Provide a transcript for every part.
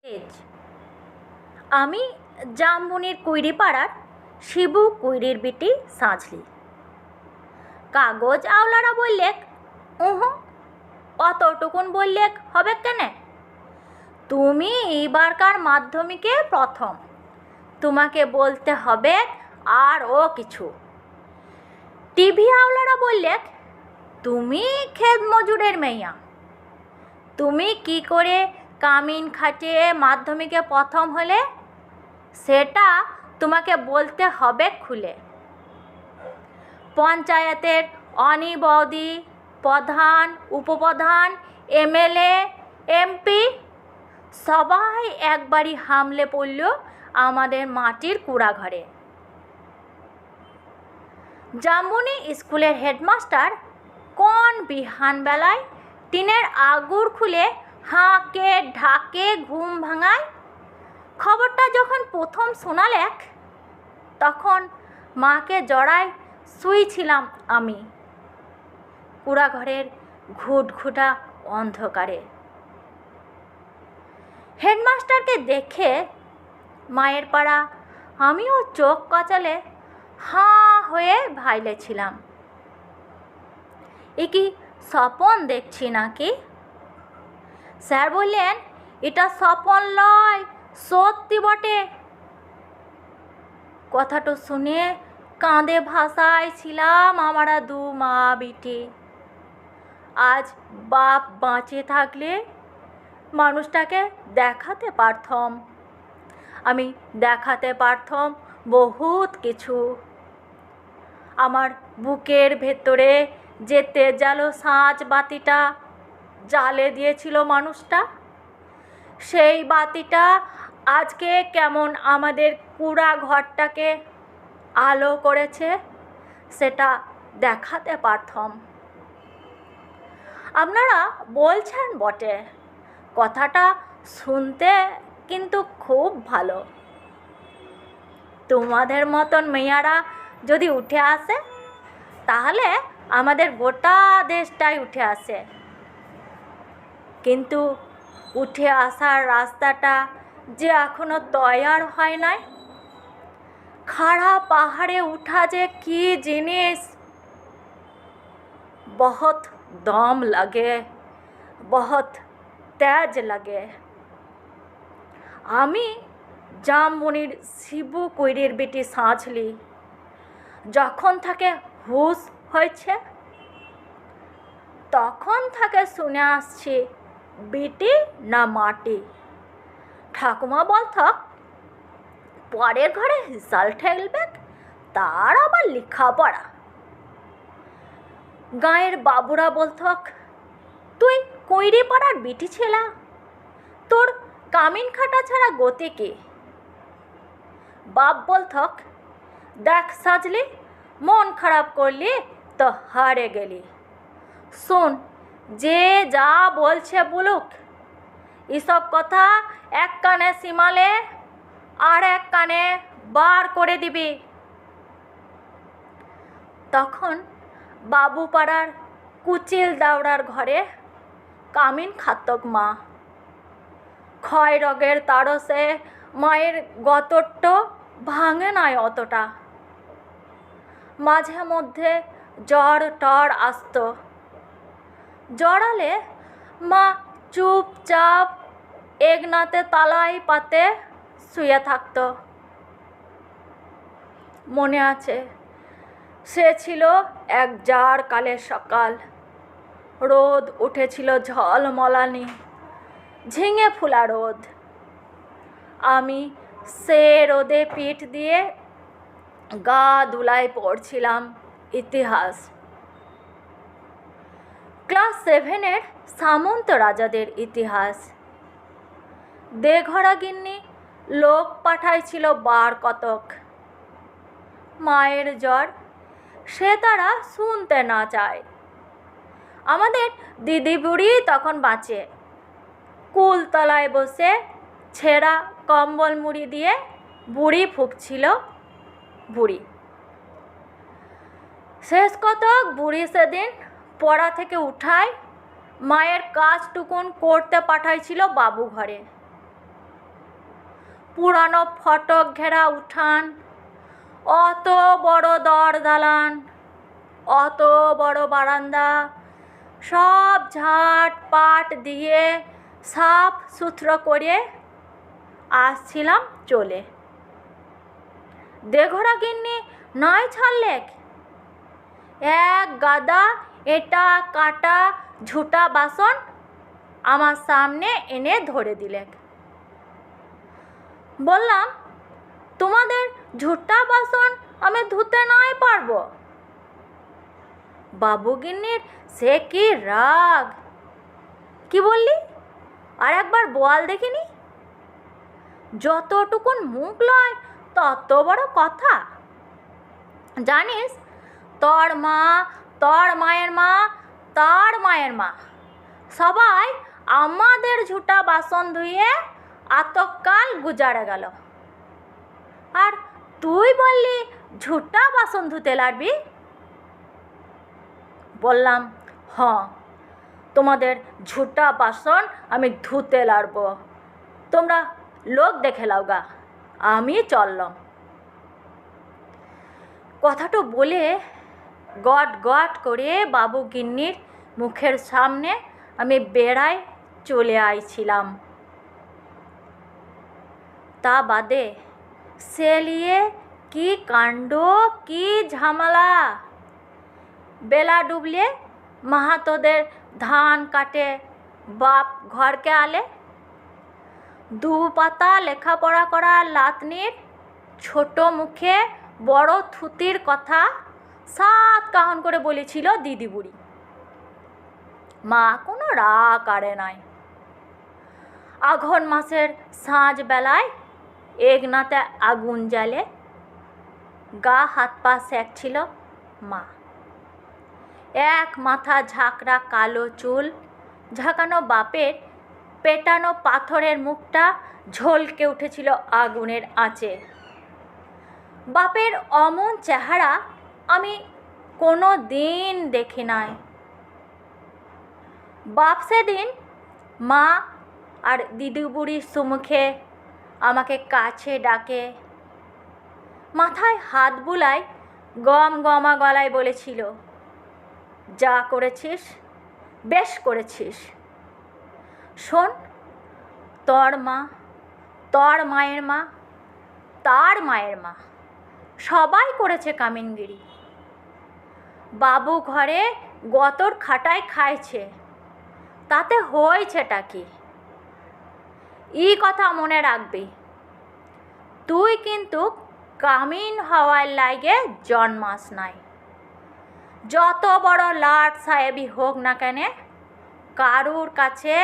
তেজ। আমি জামবনির কুইরিপাড়ার শিবু কুইরির বিটি সাঁঝলি। কাগজ আওলারা বললেক অতটুকুন বললেক হবে কেনে? তুমি এইবারকার মাধ্যমিকে প্রথম, তোমাকে বলতে হবে আর ও কিছু। টিভি আওলারা বললেক তুমি খেত মজুরের মেয়া, তুমি কি করে কামিন খাটিয়ে মাধ্যমিকে প্রথম হলে সেটা তোমাকে বলতে হবে খুলে। পঞ্চায়েতের অনি বৌদি, প্রধান, উপপ্রধান, এমএলএ, এমপি সবাই একবারই হামলে পড়ল আমাদের মাটির কুড়াঘরে। জামবনি স্কুলের হেডমাস্টার কোন বিহানবেলায় টিনের আগুর খুলে হাঁকে ঢাকে ঘুম ভাঙায়। খবরটা যখন প্রথম শোনালেক তখন মাকে জড়ায় শুয়েছিলাম আমি কুড়াঘরের ঘুটঘুটা অন্ধকারে। হেডমাস্টারকে দেখে মায়ের পাড়া আমিও চোখ কচালে হাঁ হয়ে ভাইলেছিলাম। এ কি স্বপন দেখছি নাকি? স্যার বললেন এটা স্বপন লয়, সত্যি বটে। কথাটা শুনে কাঁদে ভাষায় ছিলাম আমরা দু মা বিটি। আজ বাপ বাঁচে থাকলে মানুষটাকে দেখাতে পারতাম, আমি দেখাতে পারতাম বহুত কিছু। আমার বুকের ভেতরে যে তেজালো সাঁঝ বাতিটা জ্বালে দিয়েছিল মানুষটা, সেই বাতিটা আজকে কেমন আমাদের কুড়া ঘরটাকে আলো করেছে সেটা দেখাতে পারতাম। আপনারা বলছেন বটে, কথাটা শুনতে কিন্তু খুব ভালো। তোমাদের মতন মেয়েরা যদি উঠে আসে তাহলে আমাদের গোটা দেশটাই উঠে আসে। কিন্তু উঠে আসার রাস্তাটা যে এখনো তৈয়ার হয় নাই। খাড়া পাহাড়ে উঠা যে কি জিনিস, বহুত দম লাগে, বহুত তেজ লাগে। আমি জামবনির শিবু কুইরির বিটি সাঁঝলি যখন থাকে হুঁশ হয়েছে তখন থাকে শুনে আসছি বিটি না মাটি। ঠাকুমা বলথক পরের ঘরে হিসাল ঠেলবে, তার আবার লেখাপড়া। গাঁয়ের বাবুরা বলথক তুই কুইরি পাড়ার বিটি ছেলা, তোর কামিন খাটা ছাড়া গতি কি? বাপ বলথক দেখ সাজলি, মন খারাপ করলি তো হারে গেলি। শোন, যে যা বলছে বলুক, এসব কথা এক কানে সিমালে আর এক কানে বার করে দিবি। তখন বাবুপাড়ার কুচিল দাওড়ার ঘরে কামিন খাতক মা। ক্ষয় রোগের তারসে মায়ের গতরট ভাঙে নাই অতটা। মাঝে মধ্যে জ্বর টর আসত, জড়ালে মা চুপচাপ এগনাতে তালাই পাতে শুয়ে থাকত। মনে আছে সে ছিল এক জার কালের সকাল। রোদ উঠেছিল ঝলমলানি, ঝিঙে ফুলা রোদ। আমি সে রোদে পিঠ দিয়ে গা দুলাই পড়ছিলাম ইতিহাস। ক্লাস 7-এর সামন্ত রাজাদের ইতিহাস। দেঘরা গিন্নি লোক পাঠাইছিল বার কতক। মায়ের জ্বর সে তারা শুনতে না চায়। আমাদের দিদি বুড়ি তখন বাঁচে, কুলতলায় বসে ছেঁড়া কম্বল মুড়ি দিয়ে বুড়ি ফুঁকছিল। বুড়ি শেষ কতক বুড়ি সেদিন পড়া থেকে উঠায় মায়ের কাজটুকুন করতে পাঠাইছিল বাবু ঘরে। পুরানো ফটক ঘেরা উঠান, অত বড় দর দালান, অত বড় বারান্দা, সব ঝাট পাট দিয়ে সাফ সুতরো করে আসছিলাম চলে। দেঘোড়া গিন্নি নাই ছাড়লেক, এক গাদা এটা কাটা ঝুটা বাসন আমার সামনে এনে ধরে দিলেক। বললাম, তোমাদের ঝুটা বাসন আমি ধুতে নাই পারবো। বাবুগিন্নির সে কি রাগ! কি বললি? আর একবার বল দেখিনি। যতটুকুন মুখ লয় তত বড় কথা। জানিস, তোর মা, তোর মায়ের মা, তার মায়ের মা সবাই আমাদের ঝুটা বাসন ধুয়ে আতকাল গুজারে গেল, আর তুই বললি ঝুটা বাসন ধুতে লাগবি। বললাম, হ্যাঁ, তোমাদের ঝুটা বাসন আমি ধুতে লারব, তোমরা লোক দেখে লাও গা, আমি চললাম। কথাটা বলে গট গট করে বাবু গিন্নির মুখের সামনে আমি বেড়ায় চলে আইছিলাম। তা বাদে সে নিয়ে কি কাণ্ড, কি ঝামেলা! বেলা ডুবলে মাহাতোদের ধান কাটে বাপ ঘরকে আলে, দু পাতা লেখাপড়া করা লাতনির ছোট মুখে বড় থুতির কথা সাত কাহন করে বলেছিল দিদি বুড়ি। মা কোনো রাগ আড়ে নাই। আঘন মাসের সাঁঝ বেলায় এগনাতে আগুন জ্বালে গা হাত পা সেঁকছিল মা। এক মাথা ঝাঁকড়া কালো চুল ঝাঁকানো বাপের পেটানো পাথরের মুখটা ঝলকে উঠেছিল আগুনের আঁচে। বাপের অমন চেহারা আমি কোনো দিন দেখি নাই। বাপ সেদিন মা আর দিদি বুড়ির সম্মুখে আমাকে কাছে ডাকে, মাথায় হাত বুলায় গম গমা গলায় বলেছিল, যা করেছিস বেশ করেছিস। শোন, তোর মা, তোর মায়ের মা, তার মায়ের মা সবাই করেছে কামিনগিরি। বাবু ঘরে গতর খাটায় খাইছে, তাতে হয়েছেটা কি? এই কথা মনে রাখবি। তুই কিন্তু কামিন হওয়ার লাগে জন্মাস নাই। যত বড় লাট সাহেবই হোক না কেন, কারুর কাছে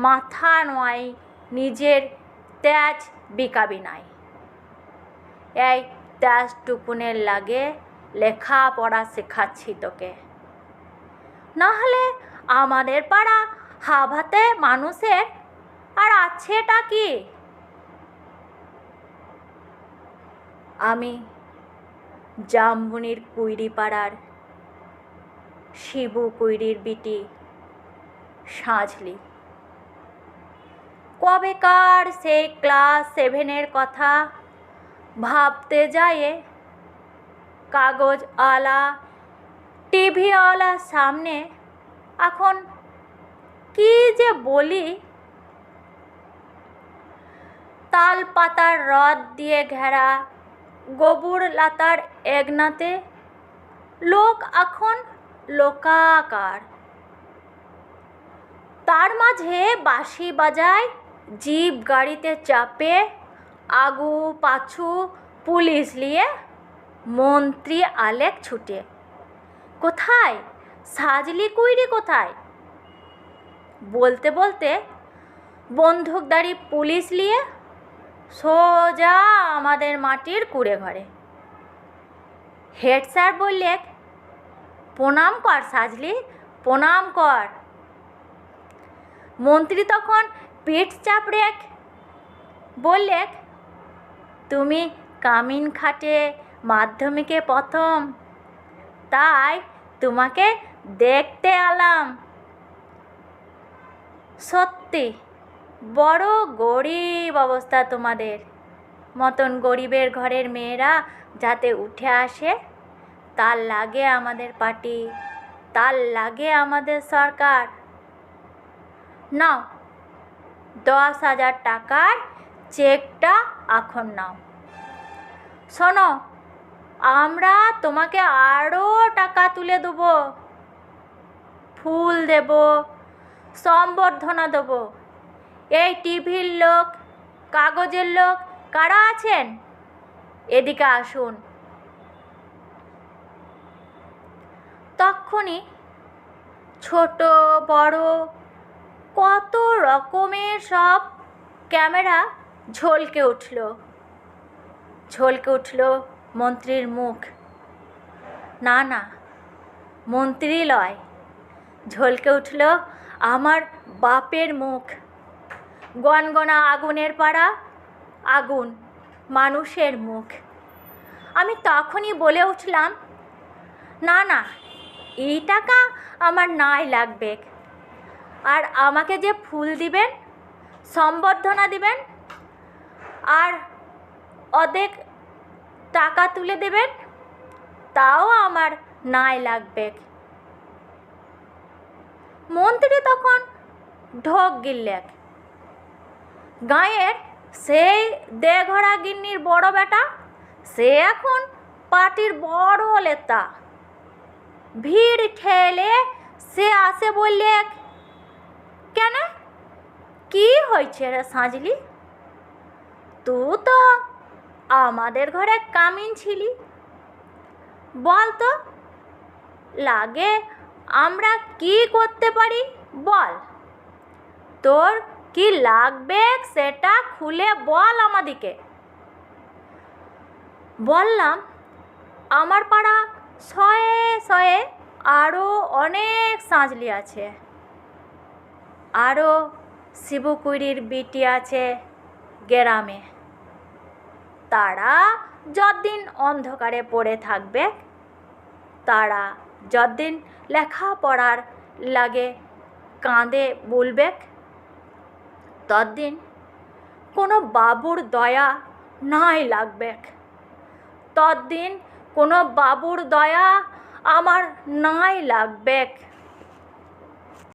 মাথা নয় নিজের তেজ বিকাবি নাই। এই তেজটুকুনের লাগে লেখাপড়া শেখাচ্ছি তোকে, নাহলে আমাদের পাড়া হাভাতে মানুষের আর আছেটা কি? আমি জামবুনির কুইরি পাড়ার শিবু কুইরির বিটি সাঁঝলি। কবেকার সেই ক্লাস 7-এর কথা ভাবতে যায় কাগজ আলা টিভিওয়ালা সামনে এখন কি যে বলি। তাল পাতার রদ দিয়ে ঘেরা গোবর লাতার এগনাতে লোক এখন লোকাকার। তার মাঝে বাঁশি বাজায়, জিপ গাড়িতে চাপে আগু পাছু পুলিশ নিয়ে মন্ত্রী আলেক ছুটে। কোথায় সাজলি কুইরি, কোথায়? বলতে বলতে বন্দুকধারী পুলিশ নিয়ে সোজা আমাদের মাটির কুড়ে ঘরে। হেড স্যার বললে, প্রণাম কর সাজলি, প্রণাম কর। মন্ত্রী তখন পিঠ চাপড়ে বললে, তুমি কামিন খাটে মাধ্যমিকে প্রথম, তাই তোমাকে দেখতে এলাম। সত্যি বড় গরিব অবস্থা তোমাদের। মতন গরিবের ঘরের মেয়েরা যাতে উঠে আসে, তার লাগে আমাদের পার্টি, তার লাগে আমাদের সরকার। নাও 10,000 টাকার চেকটা এখন নাও। শোনো, আমরা তোমাকে আরও টাকা তুলে দেবো, ফুল দেব, সম্বর্ধনা দেব। এই টিভির লোক, কাগজের লোক কারা আছেন, এদিকে আসুন। তখনই ছোট বড় কত রকমের সব ক্যামেরা ঝলকে উঠল, ঝলকে উঠল মন্ত্রীর মুখ। না না, মন্ত্রী লয়, ঝলকে উঠল আমার বাপের মুখ। গনগনা আগুনের পাড়া, আগুন মানুষের মুখ। আমি তখনই বলে উঠলাম, না না, এই টাকা আমার নাই লাগবে। আর আমাকে যে ফুল দিবেন, সম্বর্ধনা দিবেন, আর অর্ধেক টাকা তুলে দেবেন, তাও আমার নাই লাগবে। মন্ত্রী তখন ঢোক গিললেক। গাঁয়ের সেই দেঘরা গিন্নির বড় বেটা, সে এখন পার্টির বড় নেতা। ভিড় ঠেলে সে আসে বললে, কেন, কি হয়েছে রে সাজলি? তুই তো আমাদের ঘরে কামিন ছিলি, বল তো লাগে আমরা কি করতে পারি, বল। তোর কি লাগবে সেটা খুলে বল আমাদিকে। বললাম, আমার পাড়া শয়ে শয়ে আরও অনেক সাঁজলি আছে, আরও শিবকুড়ির বিটি আছে গ্রামে। তারা যতদিন অন্ধকারে পড়ে থাকবে, তারা যতদিন লেখাপড়ার লাগে কাঁদে বলবে, ততদিন কোনো বাবুর দয়া নাই লাগবে, ততদিন কোনো বাবুর দয়া আমার নাই লাগবে।